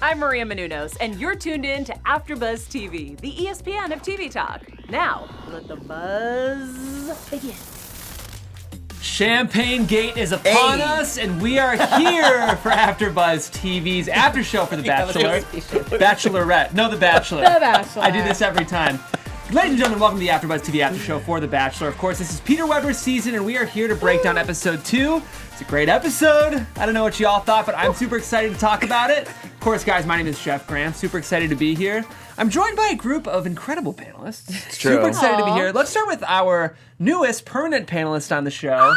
I'm Maria Menounos, and you're tuned in to AfterBuzz TV, the ESPN of TV talk. Now, let the buzz begin. Champagne Gate is upon us, and we are here for AfterBuzz TV's after show for The Bachelor. Bachelorette. No, The Bachelor. The Bachelor. I do this every time. Ladies and gentlemen, welcome to the AfterBuzz TV after show for The Bachelor. Of course, this is Peter Weber's season, and we are here to break down episode 2. It's a great episode. I don't know what y'all thought, but I'm super excited to talk about it. Of course, guys, my name is Jeff Graham. Super excited to be here. I'm joined by a group of incredible panelists. It's true. Super excited to be here. Let's start with our newest permanent panelist on the show,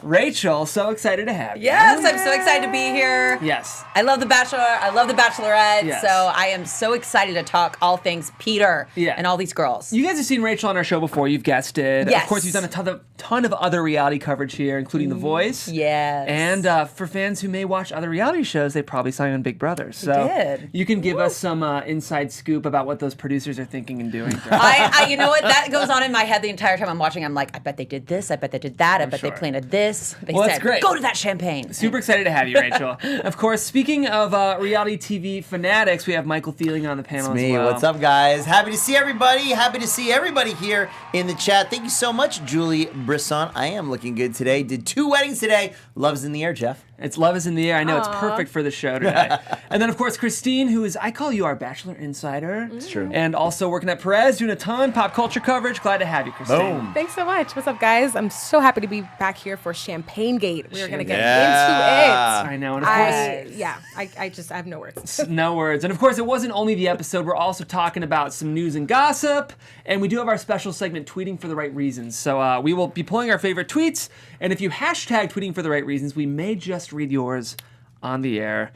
Rachel. So excited to have you. Yes, I'm so excited to be here. Yes. I love The Bachelor. I love The Bachelorette. Yes. So I am so excited to talk all things Peter and all these girls. You guys have seen Rachel on our show before. You've guessed it. Yes. Of course, you've done a ton of other reality coverage here, including The Voice. Yes. And for fans who may watch other reality shows, they probably saw you on Big Brother. So did. you can give us some inside scoop about what those producers are thinking and doing. I you know what? That goes on in my head the entire time I'm watching. I'm like, I bet they did this. I bet they did that. I bet they planted this. They said, great. go to that champagne. Super excited to have you, Rachel. Of course, speaking of reality TV fanatics, we have Michael Thieling on the panel It's me. as well. What's up, guys? Happy to see everybody. Happy to see everybody here in the chat. Thank you so much, Julie Brisson. I am looking good today. Did 2 weddings today. Love's in the air, Jeff. It's Love is in the Air. I know it's perfect for the show today. And then, of course, Christine, who is, I call you our Bachelor Insider. It's true. And also working at Perez, doing a ton pop culture coverage. Glad to have you, Christine. Boom. Thanks so much. What's up, guys? I'm so happy to be back here for Champagne Gate. We are going to get Yeah. into it. I know. And of course, I have no words. no words. And of course, it wasn't only the episode. We're also talking about some news and gossip. And we do have our special segment, Tweeting for the Right Reasons. So we will be pulling our favorite tweets. And if you hashtag Tweeting for the Right Reasons, we may just read yours on the air.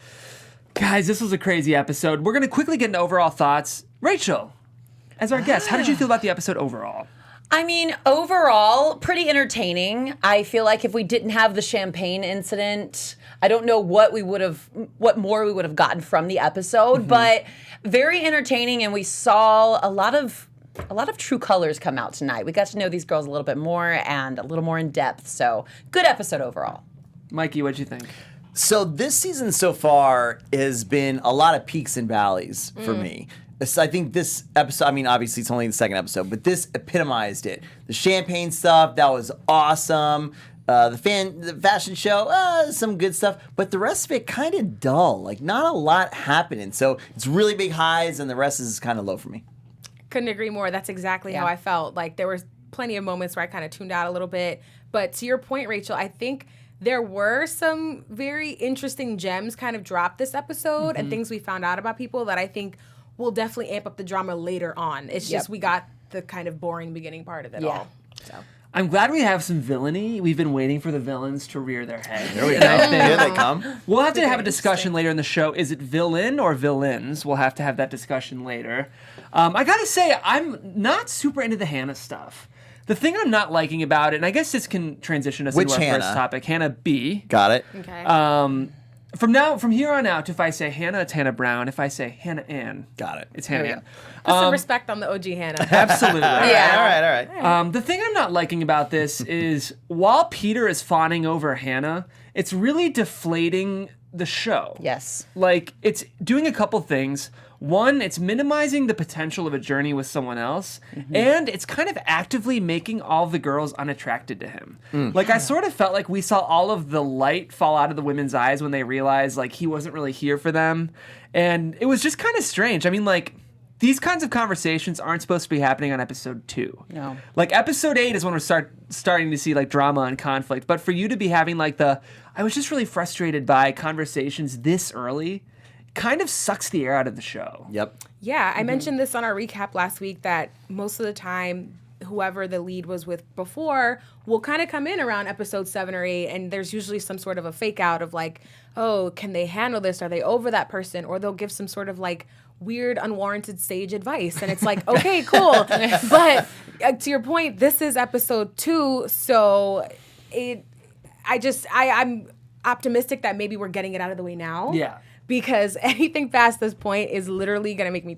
Guys, this was a crazy episode. We're going to quickly get into overall thoughts. Rachel, as our guest, how did you feel about the episode overall? I mean, overall, pretty entertaining. I feel like if we didn't have the champagne incident, I don't know what more we would have gotten from the episode, but very entertaining, and we saw a lot of true colors come out tonight. We got to know these girls a little bit more and a little more in depth. So, good episode overall. Mikey, what'd you think? So this season so far has been a lot of peaks and valleys for me. I think this episode, I mean, obviously it's only the second episode, but this epitomized it. The champagne stuff, that was awesome. The fashion show, some good stuff, but the rest of it kind of dull. Like, not a lot happening. So it's really big highs, and the rest is kind of low for me. Couldn't agree more. That's exactly how I felt. Like, there was plenty of moments where I kind of tuned out a little bit. But to your point, Rachel, I think there were some very interesting gems kind of dropped this episode and things we found out about people that I think will definitely amp up the drama later on. It's just we got the kind of boring beginning part of it all. So. I'm glad we have some villainy. We've been waiting for the villains to rear their head. Here we go. Here they come. We'll have to have a discussion later in the show. Is it villain or villains? We'll have to have that discussion later. I gotta say, I'm not super into the Hannah stuff. The thing I'm not liking about it, and I guess this can transition us into our first topic, Hannah B. Got it. Okay. From here on out, if I say Hannah, it's Hannah Brown. If I say Hannah Ann, Got it. it's Hannah Ann. Put some respect on the OG Hannah. Absolutely. Yeah. All right. The thing I'm not liking about this is while Peter is fawning over Hannah, it's really deflating the show. Yes. Like, it's doing a couple things. One, it's minimizing the potential of a journey with someone else, and it's kind of actively making all the girls unattracted to him. Like, I sort of felt like we saw all of the light fall out of the women's eyes when they realized, like, he wasn't really here for them. And it was just kind of strange. I mean, like, these kinds of conversations aren't supposed to be happening on episode 2. No. Like, episode 8 is when we're starting to see, like, drama and conflict. But for you to be having, like, I was just really frustrated by conversations this early, kind of sucks the air out of the show. Yep. Yeah, I mentioned this on our recap last week that most of the time, whoever the lead was with before will kind of come in around episode 7 or 8, and there's usually some sort of a fake out of like, oh, can they handle this? Are they over that person? Or they'll give some sort of like weird, unwarranted sage advice, and it's like, okay, cool. But to your point, this is episode 2, so I'm optimistic that maybe we're getting it out of the way now. Yeah. Because anything past this point is literally going to make me...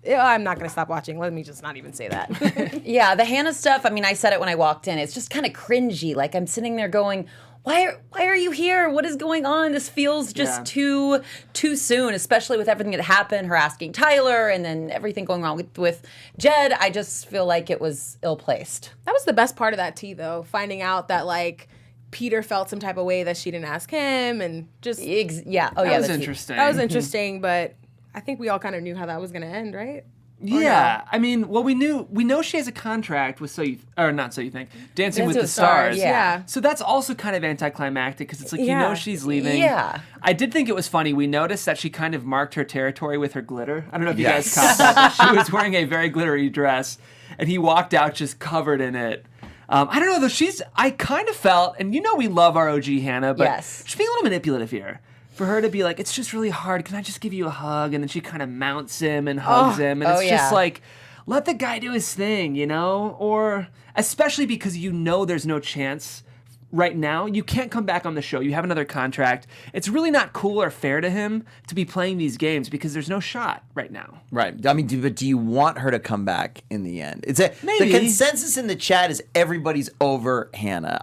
I'm not going to stop watching. Let me just not even say that. Yeah, the Hannah stuff, I mean, I said it when I walked in. It's just kind of cringy. Like, I'm sitting there going, why are you here? What is going on? This feels just too soon, especially with everything that happened, her asking Tyler and then everything going wrong with Jed. I just feel like it was ill-placed. That was the best part of that tea, though, finding out that, like, Peter felt some type of way that she didn't ask him, and just... That was interesting. That was interesting, but I think we all kind of knew how that was going to end, right? Yeah, I mean, well, we know she has a contract with Dancing with the Stars. Yeah. So that's also kind of anticlimactic because it's like you know she's leaving. Yeah. I did think it was funny. We noticed that she kind of marked her territory with her glitter. I don't know if you guys caught that. But she was wearing a very glittery dress, and he walked out just covered in it. I don't know though. I kind of felt, and we love our OG Hannah, but she's being a little manipulative here. For her to be like, it's just really hard. Can I just give you a hug? And then she kind of mounts him and hugs him. And it's just like, let the guy do his thing, Or especially because there's no chance right now. You can't come back on the show. You have another contract. It's really not cool or fair to him to be playing these games because there's no shot right now. Right. I mean, but do you want her to come back in the end? Maybe. The consensus in the chat is everybody's over Hannah.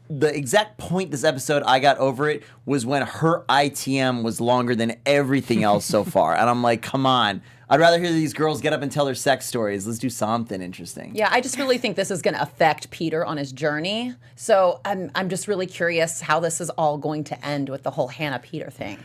The exact point this episode I got over it was when her ITM was longer than everything else so far. And I'm like, come on. I'd rather hear these girls get up and tell their sex stories. Let's do something interesting. Yeah, I just really think this is going to affect Peter on his journey. So I'm just really curious how this is all going to end with the whole Hannah-Peter thing.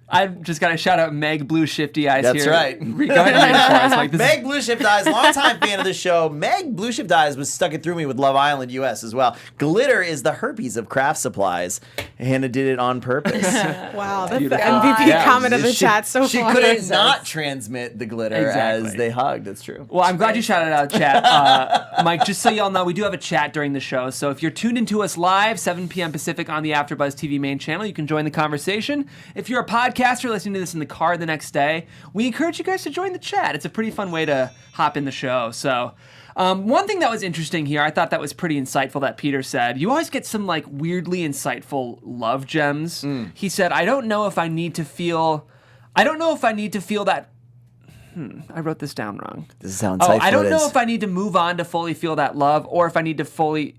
I've just got to shout out Meg Blue Shifty Eyes That's here. right. Go ahead and read it for us, Mike. Meg Blue Shift Eyes, longtime fan of the show. Meg Blue Shift Eyes was stuck it through me with Love Island US as well. Glitter is the herpes of craft supplies. Hannah did it on purpose. Wow, that's Beautiful. the MVP comment of the She- chat so She far. couldn't not transmit the glitter Exactly. as they hugged. That's true. Well, I'm glad you shouted out chat. Mike, just so y'all know, we do have a chat during the show. So if you're tuned into us live, 7 p.m. Pacific on the AfterBuzz TV main channel, you can join the conversation. If you're a podcaster listening to this in the car the next day, we encourage you guys to join the chat. It's a pretty fun way to hop in the show. So one thing that was interesting here, I thought that was pretty insightful that Peter said, you always get some like weirdly insightful love gems. He said, I don't know if I need to feel that. I wrote this down wrong. This is how insightful I don't it know is. if I need to move on to fully feel that love or if I need to fully.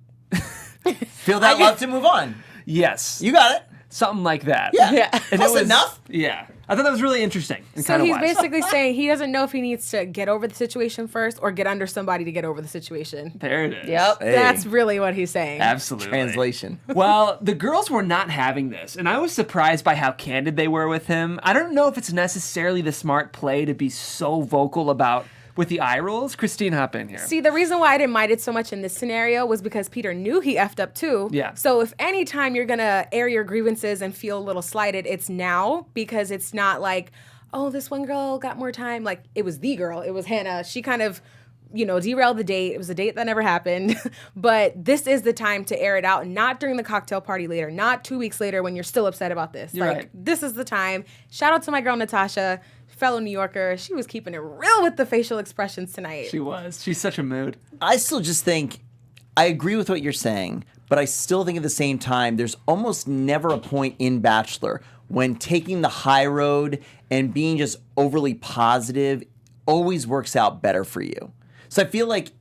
Feel that love to move on. Yes. You got it. Something like that. Yeah. And That's it was enough. Yeah. I thought that was really interesting. And So kinda he's wise. basically saying he doesn't know if he needs to get over the situation first or get under somebody to get over the situation. There it is. Yep. Hey. That's really what he's saying. Absolutely. Translation. Well, the girls were not having this, and I was surprised by how candid they were with him. I don't know if it's necessarily the smart play to be so vocal about with the eye rolls. Christine, hop in here. See, the reason why I didn't mind it so much in this scenario was because Peter knew he effed up too. Yeah. So if any time you're gonna air your grievances and feel a little slighted, it's now, because it's not like, oh, this one girl got more time. Like, it was the girl. It was Hannah. She kind of, derailed the date. It was a date that never happened. But this is the time to air it out, not during the cocktail party later, not 2 weeks later when you're still upset about this. You're right. This is the time. Shout out to my girl, Natasha, fellow New Yorker. She was keeping it real with the facial expressions tonight. She was. She's such a mood. I still just think, I agree with what you're saying, but I still think at the same time, there's almost never a point in Bachelor when taking the high road and being just overly positive always works out better for you. So I feel like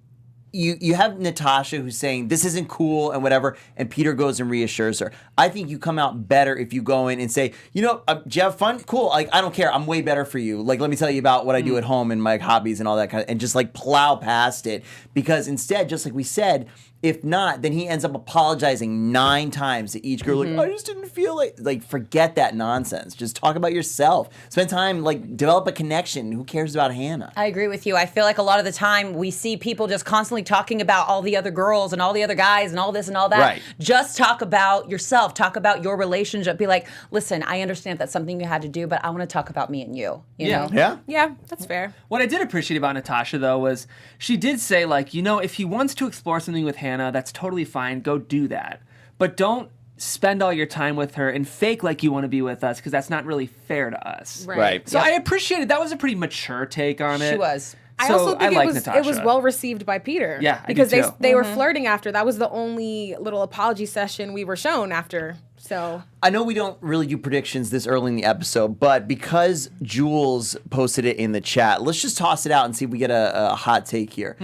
you have Natasha who's saying this isn't cool and whatever, and Peter goes and reassures her. I think you come out better if you go in and say, do you have fun? Cool. Like, I don't care. I'm way better for you. Like, let me tell you about what I do at home and my hobbies and all that kind of, and just like plow past it. Because instead, just like we said, if not, then he ends up apologizing 9 times to each girl. Like, I just didn't feel like, forget that nonsense. Just talk about yourself. Spend time, develop a connection. Who cares about Hannah? I agree with you. I feel like a lot of the time we see people just constantly talking about all the other girls and all the other guys and all this and all that. Right. Just talk about yourself. Talk about your relationship. Be like, listen, I understand that's something you had to do, but I want to talk about me and you. You know? Yeah? Yeah, that's fair. What I did appreciate about Natasha, though, was she did say, if he wants to explore something with Hannah, that's totally fine. Go do that. But don't spend all your time with her and fake like you want to be with us, because that's not really fair to us. Right. So I appreciated that was a pretty mature take on it. She was. I So also think like it was Natasha. well received by Peter. Yeah, I do because too. they were flirting after. That was the only little apology session we were shown after. So I know we don't really do predictions this early in the episode, but because Jules posted it in the chat, let's just toss it out and see if we get a hot take here.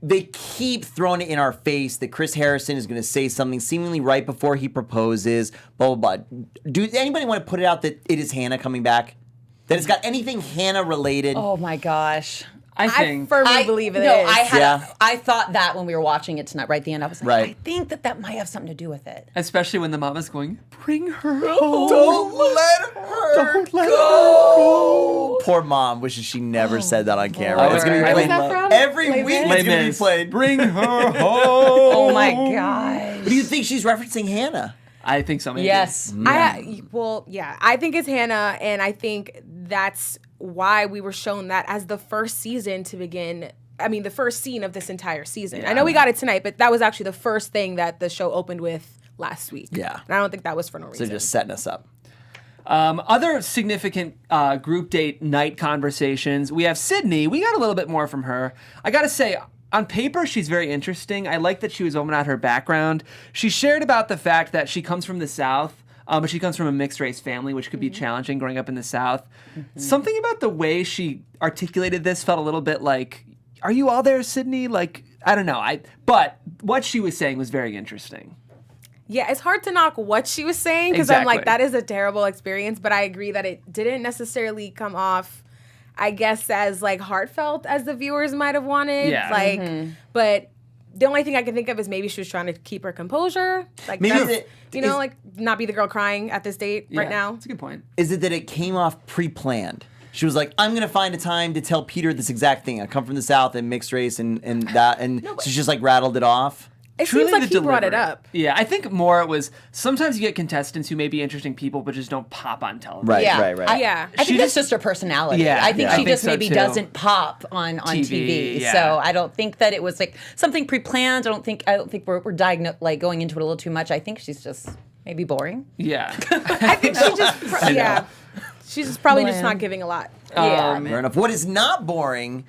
they keep throwing it in our face that Chris Harrison is going to say something seemingly right before he proposes, blah, blah, blah. Do anybody want to put it out that it is Hannah coming back? That it's got anything Hannah related? Oh my gosh. I I think. firmly believe it is. No, Yeah. I thought that when we were watching it tonight, right at the end. I was like, Right. I think that might have something to do with it. Especially when the mama's going, bring her home. Don't let her go. Poor mom wishes she never said that on camera. boy. It's going to be Where played was that from? every Les week. Mis? It's going to be played. Bring her home. Oh my gosh. Do you think she's referencing Hannah? I think so, maybe. Yes. I think it's Hannah, and I think that's why we were shown that as the first season to begin. I mean, the first scene of this entire season. Yeah. I know we got it tonight, but that was actually the first thing that the show opened with last week. Yeah. And I don't think that was for no So reason. just setting us up. Other significant group date night conversations. We have Sydney. We got a little bit more from her. I got to say, on paper, she's very interesting. I like that she was open about her background. She shared about the fact that she comes from the South, but she comes from a mixed race family, which could be challenging growing up in the South. Something about the way she articulated this felt a little bit like, are you all there, Sydney? Like, I don't know. But what she was saying was very interesting. Yeah, it's hard to knock what she was saying because I'm like, Exactly. that is a terrible experience, but I agree that it didn't necessarily come off, I guess, as like heartfelt as the viewers might have wanted. Yeah. Like, but the only thing I can think of is maybe she was trying to keep her composure. Like, Maybe that's, is- like not be the girl crying at this date right now. That's a good point. Is it that it came off pre-planned? She was like, I'm going to find a time to tell Peter this exact thing. I come from the South and mixed race and that. And so she just like rattled it off. It Truly seems like the he brought it delivery. up. Yeah, I think more it was sometimes you get contestants who may be interesting people but just don't pop on television. Right, Yeah. right, right. Yeah. I She think that's just- just her personality. Yeah, I think yeah. she I just think so, maybe too. doesn't pop on TV. yeah. So I don't think that it was like something pre-planned. I don't think we're like going into it a little too much. I think she's just maybe boring. Yeah. I think she just, yeah. She's just probably just not giving a lot. Yeah. Fair enough. What is not boring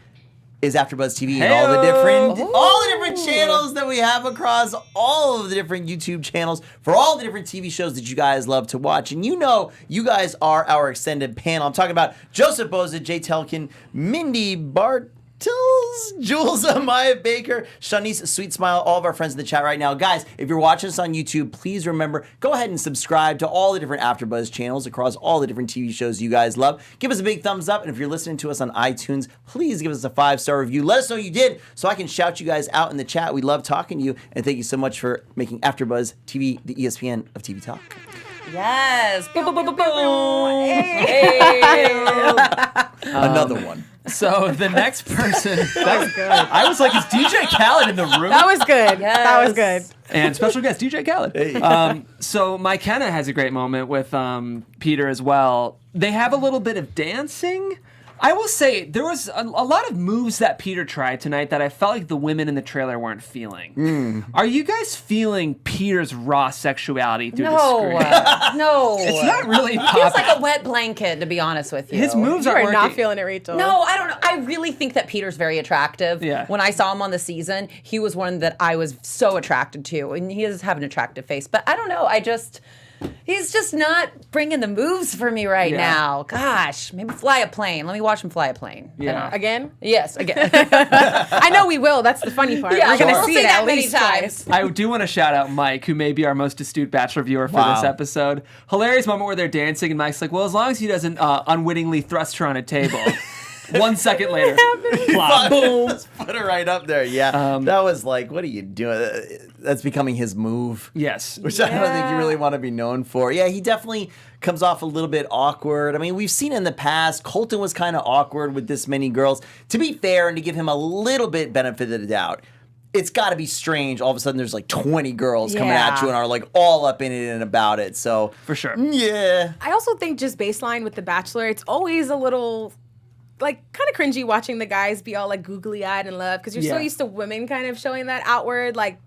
is AfterBuzz TV and all the different channels that we have across all of the different YouTube channels for all the different TV shows that you guys love to watch. And you know, you guys are our extended panel. I'm talking about Joseph Boza, Jay Telkin, Mindy Bartels, Jules, Amaya Baker, Shanice Sweet Smile, all of our friends in the chat right now. Guys, if you're watching us on YouTube, please remember, go ahead and subscribe to all the different AfterBuzz channels across all the different TV shows you guys love. Give us a big thumbs up, and if you're listening to us on iTunes, please give us a 5-star review. Let us know you did so I can shout you guys out in the chat. We love talking to you, and thank you so much for making AfterBuzz TV the ESPN of TV Talk. Yes. Another one. So the next person, I was like, is DJ Khaled in the room? That was good. That was good. And special guest DJ Khaled. So McKenna has a great moment with Peter as well. They have a little bit of dancing. I will say there was a lot of moves that Peter tried tonight that I felt like the women in the trailer weren't feeling. Are you guys feeling Peter's raw sexuality through the screen? No. It's not really He feels popping. like a wet blanket, to be honest with you. His moves You aren't are working. not feeling it, Rachel. No, I don't know. I really think that Peter's very attractive. Yeah. When I saw him on the season, he was one that I was so attracted to, and he does have an attractive face. But I don't know. He's just not bringing the moves for me right Yeah. now. Gosh, maybe fly a plane. Let me watch him fly a plane. Yeah. Again? Yes, again. I know we will. That's the funny part. Yeah, We're going to we'll see say it that at many least times. twice. I do want to shout out Mike, who may be our most astute Bachelor viewer for Wow. this episode. Hilarious moment where they're dancing, and Mike's like, well, as long as he doesn't unwittingly thrust her on a table. 1 second later, plop, boom. Just put it right up there. Yeah. That was like, what are you doing? That's becoming his move. Yes. Which I don't think you really want to be known for. Yeah, he definitely comes off a little bit awkward. I mean, we've seen in the past, Colton was kind of awkward with this many girls. To be fair and to give him a little bit benefit of the doubt, it's got to be strange. All of a sudden, there's like 20 girls coming at you and are like all up in it and about it. So, For sure. yeah. I also think just baseline with The Bachelor, it's always a little like kind of cringy watching the guys be all like googly eyed in love because you're so Yeah. used to women kind of showing that outward, like,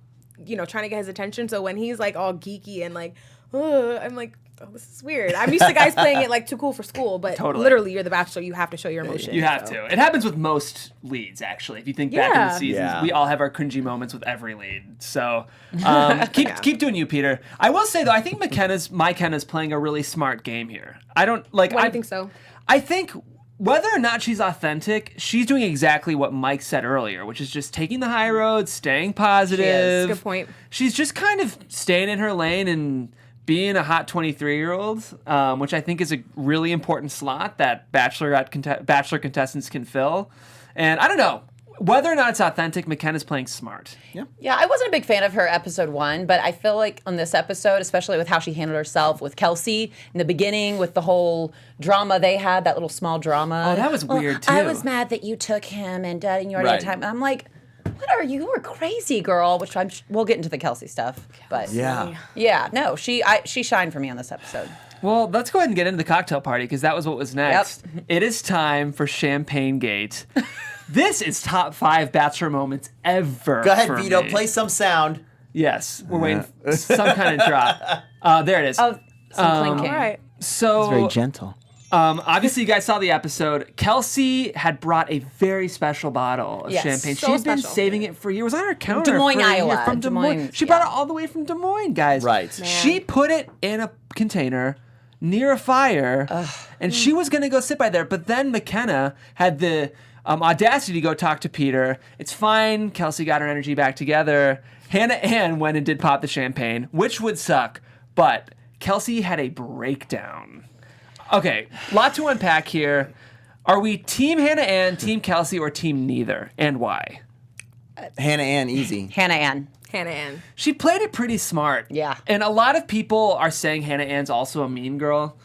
you know, trying to get his attention. So when he's like all geeky and like, I'm like, oh, this is weird. I'm used to guys playing it like too cool for school, but Totally. literally you're The Bachelor. You have to show your emotion. You have to. It happens with most leads, actually. If you think back in the Yeah. seasons, Yeah. we all have our cringy moments with every lead. So keep doing you, Peter. I will say though, I think McKenna's playing a really smart game here. I don't like. Why do I you think so? I think whether or not she's authentic, she's doing exactly what Mike said earlier, which is just taking the high road, staying positive. Good point. She's just kind of staying in her lane and being a hot 23-year-old, which I think is a really important slot that Bachelor contestants can fill. And I don't know. Whether or not it's authentic, McKenna's playing smart. Yeah, I wasn't a big fan of her episode 1, but I feel like on this episode, especially with how she handled herself with Kelsey in the beginning, with the whole drama they had, that little small drama. Oh, that was weird, too. I was mad that you took him and you already Right. had time. I'm like, what are you? You were crazy, girl. Which we'll get into the Kelsey stuff, but yeah, no, she shined for me on this episode. Well, let's go ahead and get into the cocktail party because that was what was next. Yep. It is time for Champagne Gate. This is top 5 Bachelor moments ever. Go ahead, for Vito. me. Play some sound. Yes, we're waiting for some kind of drop. There it is. Oh, some clinking. All right. So It's very gentle. obviously, you guys saw the episode. Kelsey had brought a very special bottle of Yes, champagne. so She'd been special. saving it for years. It was on her counter. Des Moines, for a year. Iowa. From Des Des Moines. Moines, She brought yeah. it all the way from Des Moines, guys. Right. Man. She put it in a container near a fire, and she was going to go sit by there. But then McKenna had the audacity to go talk to Peter. It's fine. Kelsey got her energy back together. Hannah Ann went and did pop the champagne, which would suck. But Kelsey had a breakdown. Okay, lot to unpack here. Are we Team Hannah Ann, Team Kelsey, or Team neither? And why? Hannah Ann, easy. Hannah Ann. Hannah Ann. She played it pretty smart. Yeah. And a lot of people are saying Hannah Ann's also a mean girl.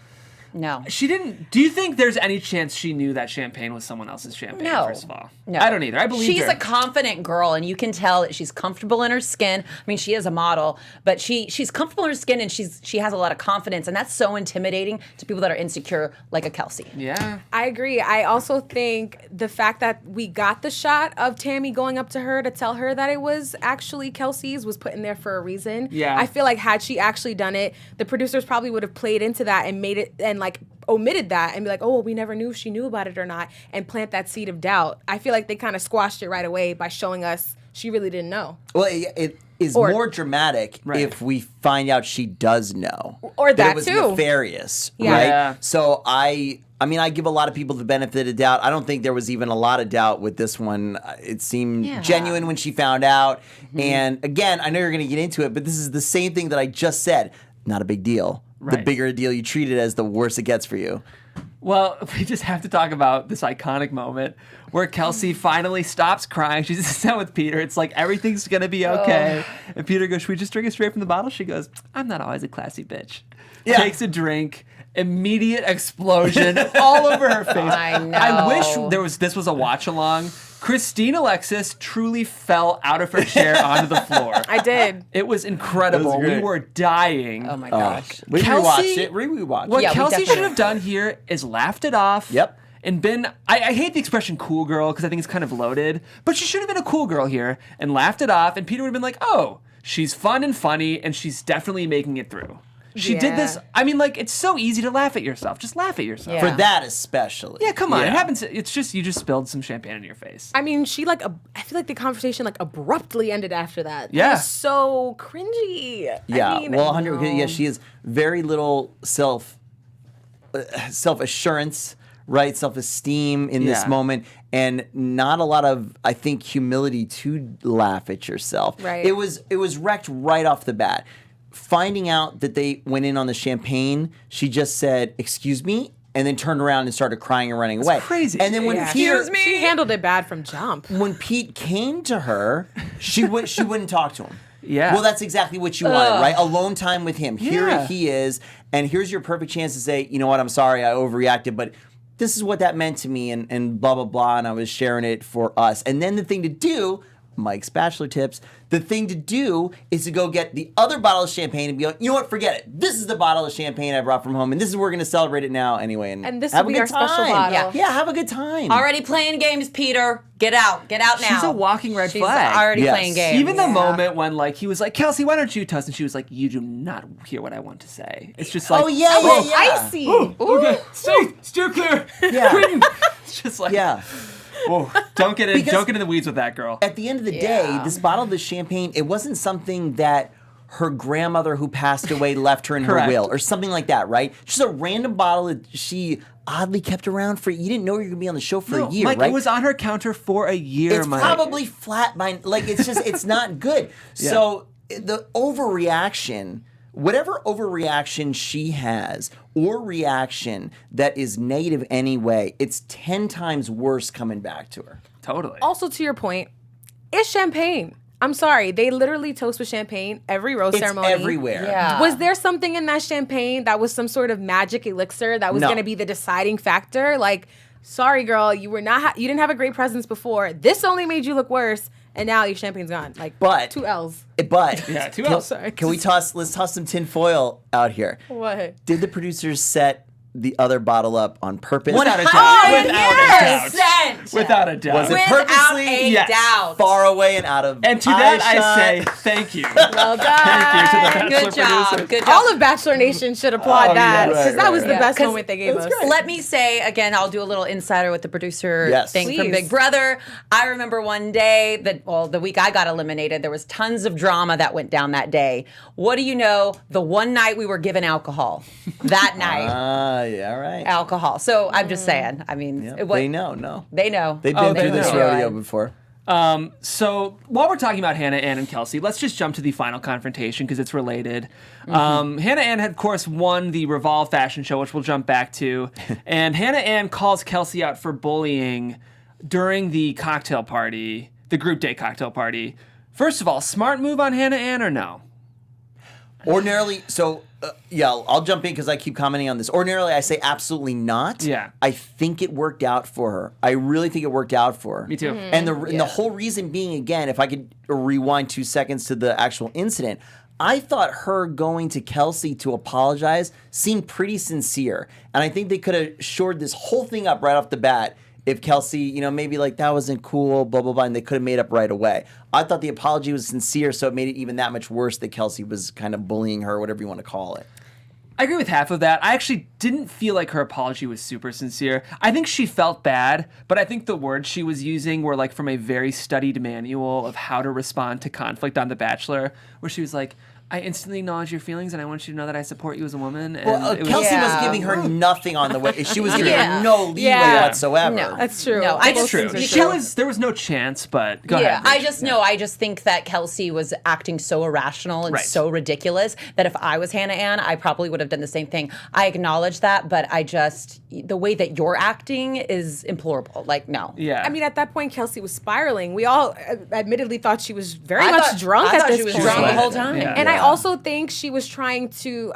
No. She didn't. Do you think there's any chance she knew that champagne was someone else's champagne? No. First of all, No. I don't either. I believe she's her. a confident girl, and you can tell that she's comfortable in her skin. I mean, she is a model, but she's comfortable in her skin, and she has a lot of confidence, and that's so intimidating to people that are insecure, like a Kelsey. Yeah. I agree. I also think the fact that we got the shot of Tammy going up to her to tell her that it was actually Kelsey's was put in there for a reason. Yeah. I feel like had she actually done it, the producers probably would have played into that and made it and like omitted that and be like, oh, well, we never knew if she knew about it or not, and plant that seed of doubt. I feel like they kind of squashed it right away by showing us she really didn't know. Well, it is Or- more dramatic Right. if we find out she does know. Or that it was too. nefarious, Yeah. right? Yeah. So I mean, I give a lot of people the benefit of doubt. I don't think there was even a lot of doubt with this one. It seemed Yeah. genuine when she found out. And again, I know you're going to get into it, but this is the same thing that I just said. Not a big deal. The Right. bigger a deal you treat it as, the worse it gets for you. Well, we just have to talk about this iconic moment where Kelsey finally stops crying. She sits down with Peter. It's like everything's gonna be okay. And Peter goes, "Should we just drink it straight from the bottle?" She goes, "I'm not always a classy bitch." Yeah. Takes a drink. Immediate explosion all over her face. I know. I wish this was a watch along. Christine Alexis truly fell out of her chair onto the floor. I did. It was incredible. That was We great. were dying. Oh my gosh. We Kelsey- rewatched it. Rewatched What it. Yeah, we Kelsey definitely- should have done here is laughed it off. Yep. And been, I hate the expression cool girl because I think it's kind of loaded, but she should have been a cool girl here and laughed it off, and Peter would have been like, oh, she's fun and funny, and she's definitely making it through. She did this, Yeah. I mean, like, it's so easy to laugh at yourself. Just laugh at yourself. Yeah. For that especially. Yeah, come on. It happens. It's just, you just spilled some champagne in your face. I mean, she I feel like the conversation like abruptly ended after that. That Yeah. was so cringy. Yeah, I mean, well, 100. no. Yeah, she has very little self-assurance, right? Self-esteem in this Yeah. moment, and not a lot of, I think, humility to laugh at yourself. Right. It was wrecked right off the bat. Finding out that they went in on the champagne, she just said, "Excuse me," and then turned around and started crying and running away. crazy. And then when Yeah. Peter, She handled it bad from jump. when Pete came to her, she wouldn't talk to him. Yeah. Well, that's exactly what you wanted, right? Alone time with him. Here Yeah. he is, and here's your perfect chance to say, you know what, I'm sorry, I overreacted, but this is what that meant to me, and blah, blah, blah, and I was sharing it for us. And then the thing to do, Mike's Bachelor tips, the thing to do is to go get the other bottle of champagne and be like, you know what, forget it. This is the bottle of champagne I brought from home, and this is we're going to celebrate it now anyway. And this have will a be good our special time. bottle. Yeah, have a good time. Already playing games, Peter. Get out. Get out now. She's a walking red She's flag. already Yes. playing games. Even the moment when, like, he was like, "Kelsey, why don't you toast?" And she was like, "You do not hear what I want to say." It's just like, Oh, yeah, yeah, yeah. Icy. Okay, steer clear. Yeah. Queen. It's just like, Yeah. whoa, don't get Because- in the weeds with that girl. At the end of the day, Yeah. this bottle of the champagne, it wasn't something that her grandmother who passed away left her in her Correct. will or something like that, right? Just a random bottle that she oddly kept around for. You didn't know you were gonna be on the show for a year, Mike, right? it was on her counter for a year, It's Mike. probably flat. Like it's just it's not good. Yeah. So the overreaction. Whatever overreaction she has or reaction that is negative anyway, it's 10 times worse coming back to her. Totally. Also, to your point, it's champagne. I'm sorry. They literally toast with champagne every rose It's ceremony. everywhere. Yeah. Was there something in that champagne that was some sort of magic elixir that was No. going to be the deciding factor? Like, sorry, girl, you were not. You didn't have a great presence before. This only made you look worse, and now your champagne's gone. Like, But 2 L's. But Yeah, 2 can, L's. Sorry. Can we let's toss some tin foil out here. What? Did the producers set the other bottle up on purpose? Without a doubt. Oh, Without a doubt. 100%. Without a doubt. Was it Without purposely a Yes. doubt. far away and out of And to that I eye say shot? thank you. Well done. Thank you to the Bachelor Good job. producers. Good job. All of Bachelor Nation should applaud Oh, that yeah. because that was the right. best 'Cause moment they gave us. Let me say again, I'll do a little insider with the producer Yes. thing from Please. Big Brother. I remember one day the week I got eliminated, there was tons of drama that went down that day. What do you know? The one night we were given alcohol. That night. Yeah, right. Alcohol. So I'm just saying. I mean, Yeah, what- they know, no. They know. They've been they through this know. rodeo before. So while we're talking about Hannah Ann and Kelsey, let's just jump to the final confrontation because it's related. Hannah Ann had, of course, won the Revolve fashion show, which we'll jump back to. And Hannah Ann calls Kelsey out for bullying during the cocktail party, the group date cocktail party. First of all, smart move on Hannah Ann or no? Ordinarily, I'll jump in because I keep commenting on this. Ordinarily, I say absolutely not. Yeah. I think it worked out for her. I really think it worked out for her. Me too. And the whole reason being, again, if I could rewind 2 seconds to the actual incident, I thought her going to Kelsey to apologize seemed pretty sincere. And I think they could have shored this whole thing up right off the bat if Kelsey, maybe like that wasn't cool, blah, blah, blah, and they could have made up right away. I thought the apology was sincere, so it made it even that much worse that Kelsey was kind of bullying her, whatever you want to call it. I agree with half of that. I actually didn't feel like her apology was super sincere. I think she felt bad, but I think the words she was using were like from a very studied manual of how to respond to conflict on The Bachelor, where she was like, I instantly acknowledge your feelings, and I want you to know that I support you as a woman. And Well, it was- Kelsey was Yeah. giving her nothing on the way. She was giving Yeah. her no leeway Yeah. whatsoever. No. That's true. No, I It's just- true. Those things are She true. was, there was no chance, but go Yeah, ahead. I Rich. just know. I just think that Kelsey was acting so irrational and Right. so ridiculous that if I was Hannah Ann, I probably would have done the same thing. I acknowledge that, but the way that you're acting is implorable. Like, no. Yeah. I mean, at that point, Kelsey was spiraling. We all admittedly thought she was very I much thought- drunk I at thought this she was point. drunk the whole time. Yeah. And I also think she was trying to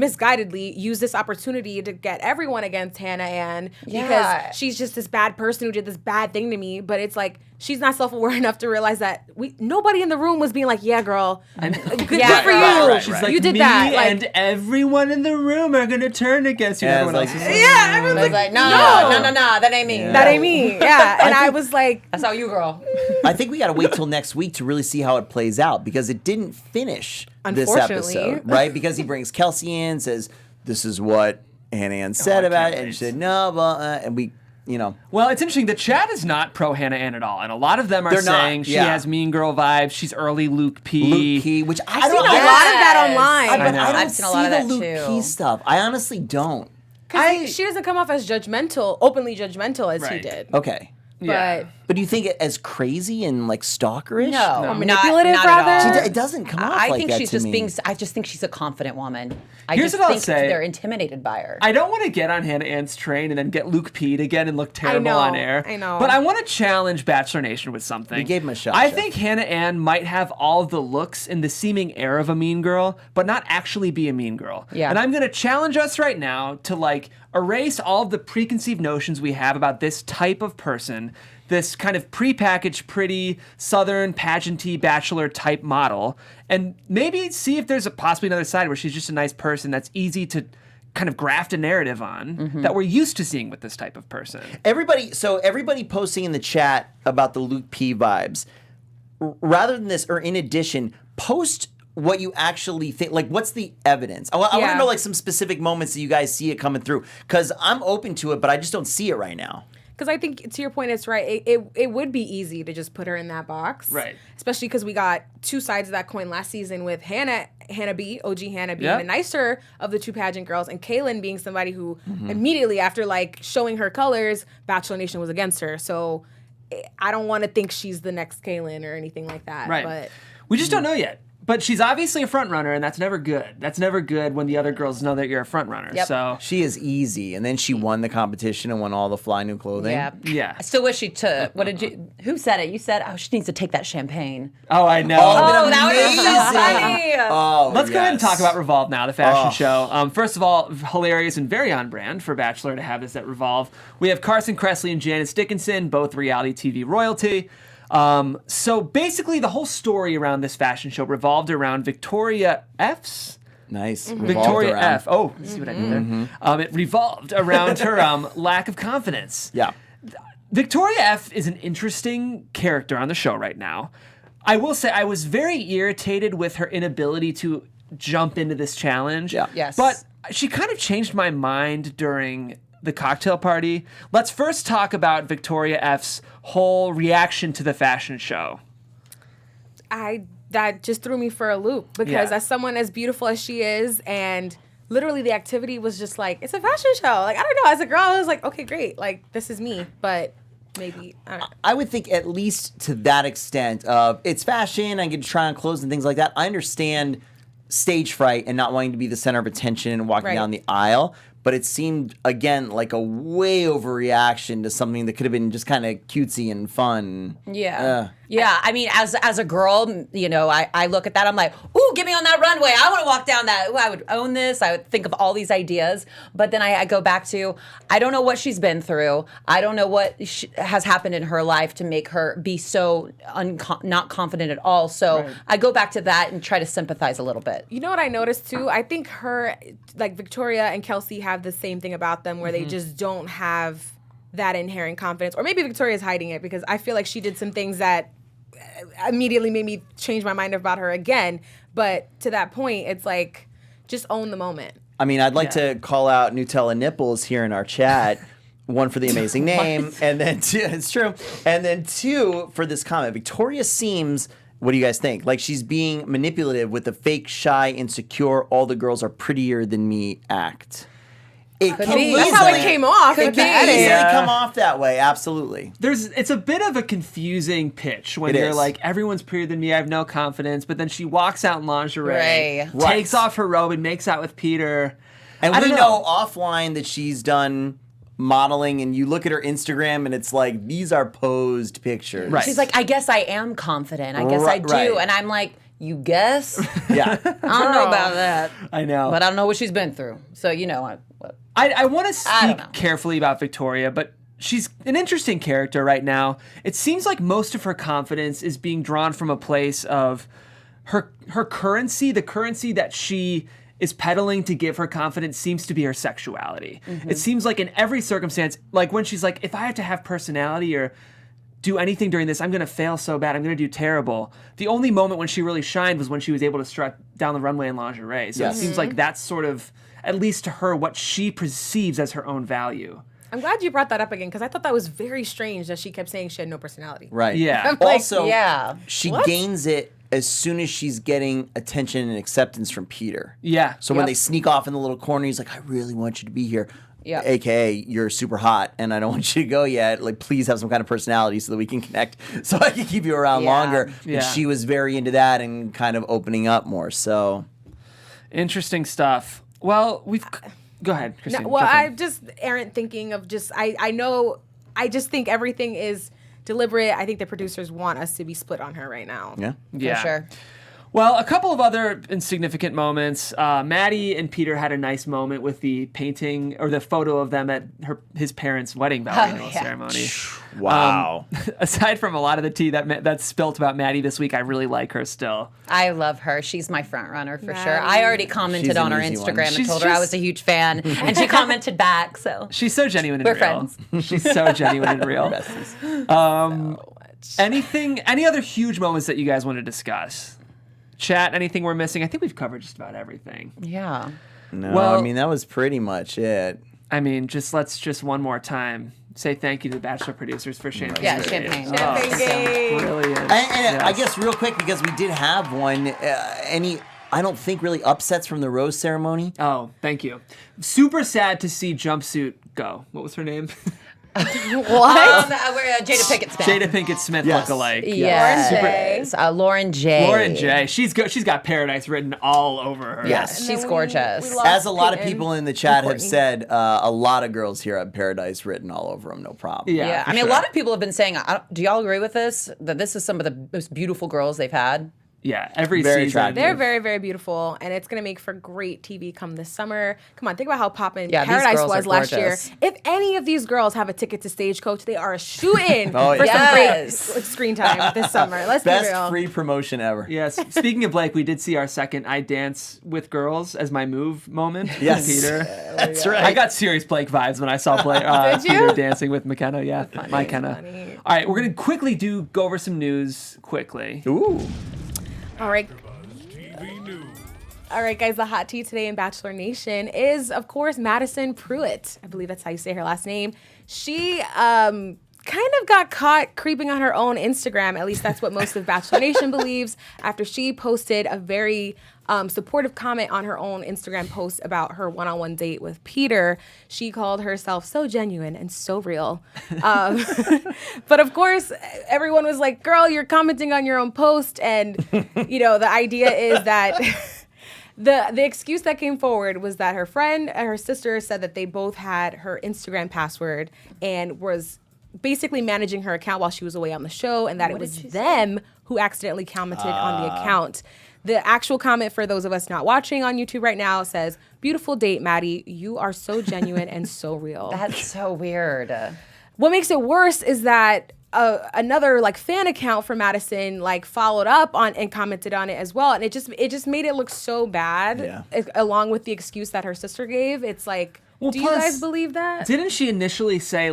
misguidedly use this opportunity to get everyone against Hannah Ann Yeah. because she's just this bad person who did this bad thing to me. But it's like she's not self-aware enough to realize that nobody in the room was being like, "Yeah, girl, good Yeah, for you. right. She's like, you did me that." Like, and everyone in the room are gonna turn against you. Yeah, Everyone it's else like- is yeah, everyone's I was like, like, no, that ain't me. that ain't me. Yeah, and I was like, That's how you, girl. I think we got to wait till next week to really see how it plays out because it didn't finish this Unfortunately. episode, right? Because he brings Kelsey in, says, this is what Hannah Ann said I about can't it. And wait. she said, no, and we, Well, it's interesting. The chat is not pro Hannah Ann at all, and a lot of them are They're not, saying she yeah. has mean girl vibes. She's early Luke P. Luke P, which I I've don't seen a know. lot of that Yes. online. But know. I don't I've seen a see lot of the that Luke too. P stuff. I honestly don't. because she doesn't come off as openly judgmental as he Right. did. Okay. Yeah. But do you think it as crazy and like stalkerish? No, Or manipulative, not at rather? all. It doesn't come off I like think that she's to just me. being. I just think she's a confident woman. I Here's just what I'll think say. they're intimidated by her. I don't want to get on Hannah Ann's train and then get Luke P'd again and look terrible know, on air. I know. But I want to challenge Bachelor Nation with something. We gave him a shot, I Jeff. think Hannah Ann might have all the looks and the seeming air of a mean girl, but not actually be a mean girl. Yeah. And I'm going to challenge us right now to erase all of the preconceived notions we have about this type of person, this kind of prepackaged, pretty Southern pageanty bachelor type model, and maybe see if there's possibly another side where she's just a nice person that's easy to kind of graft a narrative on that we're used to seeing with this type of person. Everybody posting in the chat about the Luke P vibes, rather than this, or in addition, post what you actually think. Like, what's the evidence? I want to Yeah. know like some specific moments that you guys see it coming through, because I'm open to it, but I just don't see it right now. Because I think, to your point, it's right. It would be easy to just put her in that box. Right. Especially because we got two sides of that coin last season with Hannah B, OG Hannah being Yep. the nicer of the two pageant girls, and Kaylin being somebody who immediately after like showing her colors, Bachelor Nation was against her. So I don't want to think she's the next Kaylin or anything like that. Right. But We just don't know yet. But she's obviously a front runner, and that's never good. That's never good when the other girls know that you're a front runner. Yep. So She is easy, and then she won the competition and won all the fly new clothing. Yeah. Yeah. I still wish she took. What did you? Who said it? You said, "Oh, she needs to take that champagne." Oh, I know. Oh, that was so funny. Oh, Let's go ahead and yes. talk about Revolve now, the fashion Oh. show. First of all, hilarious and very on brand for Bachelor to have this at Revolve. We have Carson, Kressley, and Janice Dickinson, both reality TV royalty. So basically, the whole story around this fashion show revolved around Victoria F's. Nice. Victoria Revolved around. F. Oh, see what I did there? It revolved around her lack of confidence. Yeah. Victoria F is an interesting character on the show right now. I will say I was very irritated with her inability to jump into this challenge. Yeah. Yes. But she kind of changed my mind during the cocktail party. Let's first talk about Victoria F's whole reaction to the fashion show. That just threw me for a loop because Yeah. as someone as beautiful as she is, and literally the activity was just like, it's a fashion show. Like, I don't know, as a girl, I was like, okay, great. Like, this is me. But maybe, I don't know. I would think at least to that extent of it's fashion, I get to try on clothes and things like that. I understand stage fright and not wanting to be the center of attention and walking Right. down the aisle. But it seemed, again, like a way overreaction to something that could have been just kind of cutesy and fun. Yeah. Yeah. I mean, as a girl, you know, I look at that, I'm like, ooh, get me on that runway. I want to walk down that. Ooh, I would own this. I would think of all these ideas. But then I go back to, I don't know what she's been through. I don't know what has happened in her life to make her be so not confident at all. So I go back to that and try to sympathize a little bit. You know what I noticed too? I think her, like Victoria and Kelsey have the same thing about them where they just don't have that inherent confidence. Or maybe Victoria's hiding it because I feel like she did some things that immediately made me change my mind about her again. But to that point, it's like, just own the moment. I mean, I'd like to call out Nutella Nipples here in our chat. One, for the amazing name, and then two, it's true. And then two, for this comment. Victoria seems, what do you guys think? Like she's being manipulative with the fake, shy, insecure, all the girls are prettier than me act. It Could can be. That's how it easily- came off. Could at the be. edit. easily Yeah. come off that way, absolutely. It's a bit of a confusing pitch when It you're is. like, everyone's prettier than me, I have no confidence, but then she walks out in lingerie, Right. takes off her robe and makes out with Peter. And I we don't know offline that she's done modeling, and you look at her Instagram, and it's like, these are posed pictures. Right. She's like, I guess I am confident. I guess I Right, do. right. And I'm like, you guess? Yeah. I don't know about that. I know. But I don't know what she's been through. So, you know, I want to I don't speak know. carefully about Victoria, but she's an interesting character right now. It seems like most of her confidence is being drawn from a place of her currency, the currency that she is peddling to give her confidence seems to be her sexuality. It seems like in every circumstance, like when she's like, if I have to have personality or do anything during this, I'm going to fail so bad. I'm going to do terrible. The only moment when she really shined was when she was able to strut down the runway in lingerie. So Yes. it seems like that's sort of, at least to her, what she perceives as her own value. I'm glad you brought that up again because I thought that was very strange that she kept saying she had no personality. Right. Yeah. I'm like, Also, yeah. she What? gains it as soon as she's getting attention and acceptance from Peter. Yeah. So when Yep. they sneak off in the little corner, he's like, I really want you to be here. Yep. AKA, you're super hot and I don't want you to go yet. Like, please have some kind of personality so that we can connect, so I can keep you around Yeah. longer. Yeah. And she was very into that and kind of opening up more. So, Interesting stuff. Well, go ahead, Christine. No, well, jump in. I'm just errant thinking of just, I know, I just think everything is deliberate. I think the producers want us to be split on her right now. yeah. Yeah. For sure. Well, a couple of other insignificant moments. Maddie and Peter had a nice moment with the painting or the photo of them at his parents' wedding vow renewal yeah. ceremony. Wow. Aside from a lot of the tea that's spilt about Maddie this week, I really like her still. I love her. She's my front runner for sure. Maddie. I already commented She's on an her easy one. Instagram and She's told her I just- was a huge fan. And she commented back. So She's so genuine and We're real. friends. She's so genuine and real. Besties. Any other huge moments that you guys want to discuss? Chat, anything we're missing? I think we've covered just about everything. yeah. No, Well- I mean, that was pretty much it. I mean, let's one more time. say thank you to the Bachelor producers for champagne. Yeah, champagne. Champagne game. Brilliant. And Yes. I guess real quick, because we did have one, I don't think really upsets from the rose ceremony. Oh, thank you. Super sad to see Jumpsuit go. What was her name? What? We're Jada Pinkett Smith. Jada Pinkett Smith Yes. lookalike. Yes. Lauren J. Lauren J. She's got paradise written all over her. Yes, And she's then gorgeous. we lost As a lot of Peyton people in the chat and have Courtney. said, a lot of girls here have paradise written all over them, no problem. Yeah, I mean, sure. a lot of people have been saying, do y'all agree with this? That this is some of the most beautiful girls they've had? Yeah, every Very season. attractive. They're very, very beautiful, and it's gonna make for great TV come this summer. Come on, think about how poppin' Yeah, these Paradise girls was are last year. gorgeous. If any of these girls have a ticket to Stagecoach, they are a shoe-in Oh, for yes. some great screen time this summer. Let's be Best real. free promotion ever. Yes. Speaking of Blake, we did see our second I Dance with Girls as my move moment. with Yes. Peter. That's right. I got serious Blake vibes when I saw Blake, Did you? Peter dancing with McKenna. Yeah, my Kenna. funny. All right, we're going to quickly go over some news quickly. Ooh. All right. All right, guys, the hot tea today in Bachelor Nation is, of course, Madison Pruitt. I believe that's how you say her last name. She kind of got caught creeping on her own Instagram. At least that's what most of Bachelor Nation believes, after she posted a very supportive comment on her own Instagram post about her one-on-one date with Peter. She called herself so genuine and so real. But of course, everyone was like, girl, you're commenting on your own post. And, the idea is that... The excuse that came forward was that her sister said that they both had her Instagram password and was basically managing her account while she was away on the show, and that it was them who accidentally commented on the account. The actual comment, for those of us not watching on YouTube right now, says, "Beautiful date, Maddie. You are so genuine and so real." That's so weird. What makes it worse is that another fan account for Madison followed up on and commented on it as well, and it just made it look so bad. Yeah. Along with the excuse that her sister gave, it's like, do you plus, guys believe that? Didn't she initially say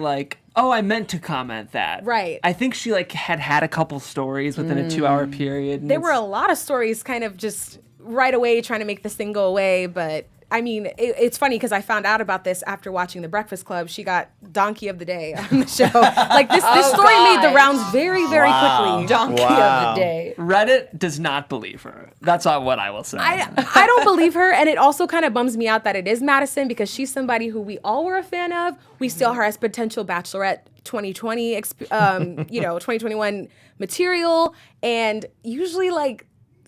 oh, I meant to comment that? Right. I think she had a couple stories within a 2-hour period. and There were a it's- lot of stories kind of just right away trying to make this thing go away, but I mean, it's funny because I found out about this after watching The Breakfast Club. She got Donkey of the Day on the show. This story made the gosh. rounds very, very quickly. Donkey Wow. of the day. Reddit does not believe her. That's not what I will say. I don't believe her, and it also kind of bums me out that it is Madison, because she's somebody who we all were a fan of. We saw her as potential Bachelorette 2020, 2021 material, and usually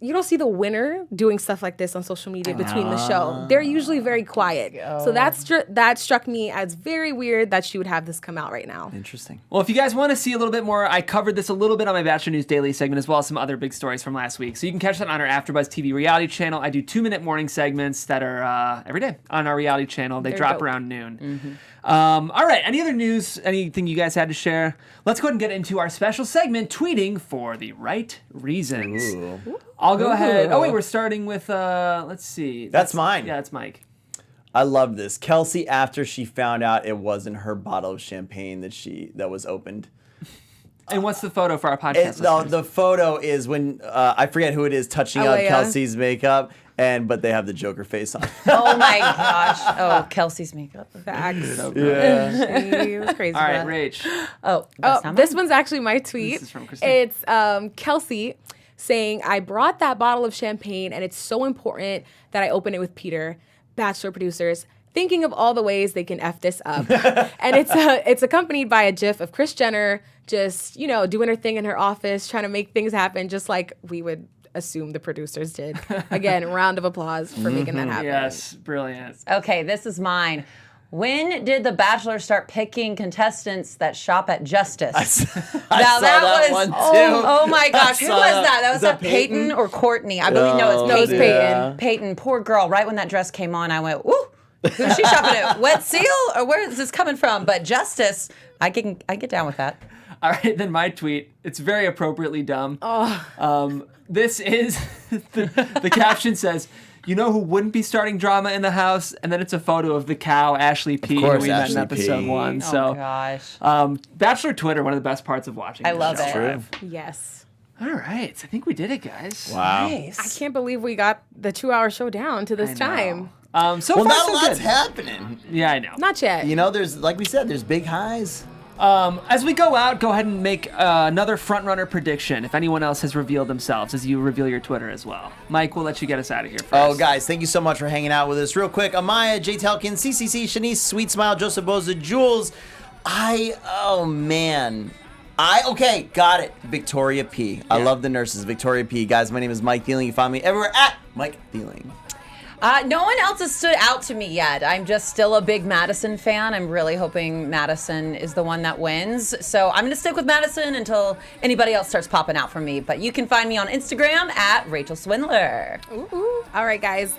you don't see the winner doing stuff like this on social media between the show. They're usually very quiet. So that struck me as very weird that she would have this come out right now. Interesting. Well, if you guys want to see a little bit more, I covered this a little bit on my Bachelor News Daily segment, as well as some other big stories from last week. So you can catch that on our AfterBuzz TV reality channel. I do 2-minute morning segments that are every day on our reality channel. They They're drop dope. around noon. All right. Any other news? Anything you guys had to share? Let's go ahead and get into our special segment, tweeting for the right reasons. Ooh. I'll go ahead. Oh wait, we're starting with let's see. That's mine. Yeah, that's Mike. I love this. Kelsey, after she found out it wasn't her bottle of champagne that was opened. And what's the photo for our podcast? No, listeners? the photo is when I forget who it is touching up Alea. Kelsey's makeup, but they have the Joker face on. Oh my gosh. Oh, Kelsey's makeup. Facts. Yeah. She was crazy. All right, but- Rach. Oh, that's Oh, not this mine. one's actually my tweet. This is from Christine. It's Kelsey saying, "I brought that bottle of champagne, and it's so important that I open it with Peter." Bachelor producers thinking of all the ways they can F this up. And it's accompanied by a GIF of Kris Jenner just, doing her thing in her office, trying to make things happen, just like we would assume the producers did. Again, round of applause for making that happen. Yes, brilliant. Okay, this is mine. When did The Bachelor start picking contestants that shop at Justice? I saw that one too. Oh my gosh, who saw was that. that? That was Is that that Peyton Peyton? or Courtney? I believe no, No, it's it's Peyton. Peyton. Peyton, poor girl. Right when that dress came on, I went, "Ooh, who's she shopping at? Wet Seal, or where is this coming from?" But Justice, I get down with that. All right, then my tweet. It's very appropriately dumb. This is the caption says, "You know who wouldn't be starting drama in the house?" And then it's a photo of the cow Ashley P. who course, we met in Ashley episode P. 1. Oh So, gosh. Bachelor Twitter, one of the best parts of watching. I this love show it. live. Yes. All right, I think we did it, guys. Wow. I can't believe we got the 2-hour show down to this I know. time. So Well, far, not a so lot's good. happening. Yeah, I know. Not yet. There's, like we said, there's big highs. As we go out, go ahead and make another frontrunner prediction if anyone else has revealed themselves as you reveal your Twitter as well. Mike, we'll let you get us out of here first. Oh, guys, thank you so much for hanging out with us. Real quick, Amaya, Jay Telkin, CCC, Shanice, Sweet Smile, Joseph Boza, Jules. Okay, got it. Victoria P. Yeah. I love the nurses. Victoria P. Guys, my name is Mike Thieling. You find me everywhere at Mike Thieling. No one else has stood out to me yet. I'm just still a big Madison fan. I'm really hoping Madison is the one that wins. So I'm going to stick with Madison until anybody else starts popping out for me. But you can find me on Instagram at Rachel Swindler. Ooh. All right, guys.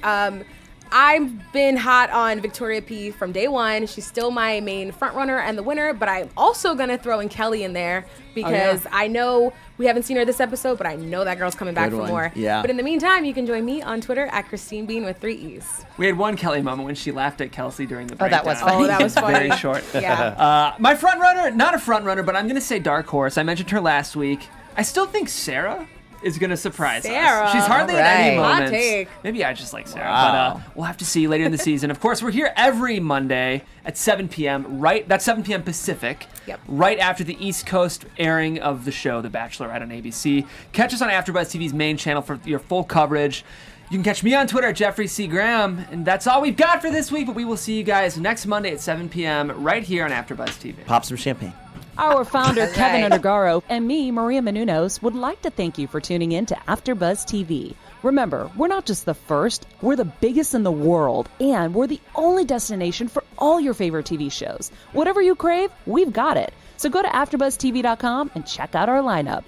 I've been hot on Victoria P from day one. She's still my main front runner and the winner, but I'm also going to throw in Kelly in there because I know we haven't seen her this episode, but I know that girl's coming back for more. Yeah. But in the meantime, you can join me on Twitter at Christine Bean with 3 E's. We had one Kelly moment when she laughed at Kelsey during the breakdown. That was funny. Oh, that was funny. Very short. Yeah. My front runner, not a front runner, but I'm going to say dark horse. I mentioned her last week. I still think Sarah is going to surprise Sarah. us. She's hardly at any Right. Hot moments. take. Maybe I just like Sarah, Wow. but we'll have to see later in the season. Of course, we're here every Monday at 7 p.m. That's 7 p.m. Pacific. Yep. Right after the East Coast airing of the show, The Bachelorette on ABC. Catch us on AfterBuzz TV's main channel for your full coverage. You can catch me on Twitter at Jeffrey C. Graham. And that's all we've got for this week, but we will see you guys next Monday at 7 p.m. right here on AfterBuzz TV. Pop some champagne. Our founder, Kevin Right. Undergaro, and me, Maria Menounos, would like to thank you for tuning in to AfterBuzz TV. Remember, we're not just the first, we're the biggest in the world, and we're the only destination for all your favorite TV shows. Whatever you crave, we've got it. So go to AfterBuzzTV.com and check out our lineup.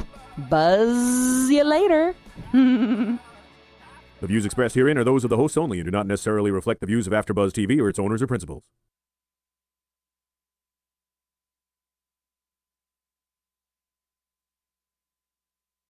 Buzz you later. The views expressed herein are those of the hosts only and do not necessarily reflect the views of AfterBuzz TV or its owners or principals.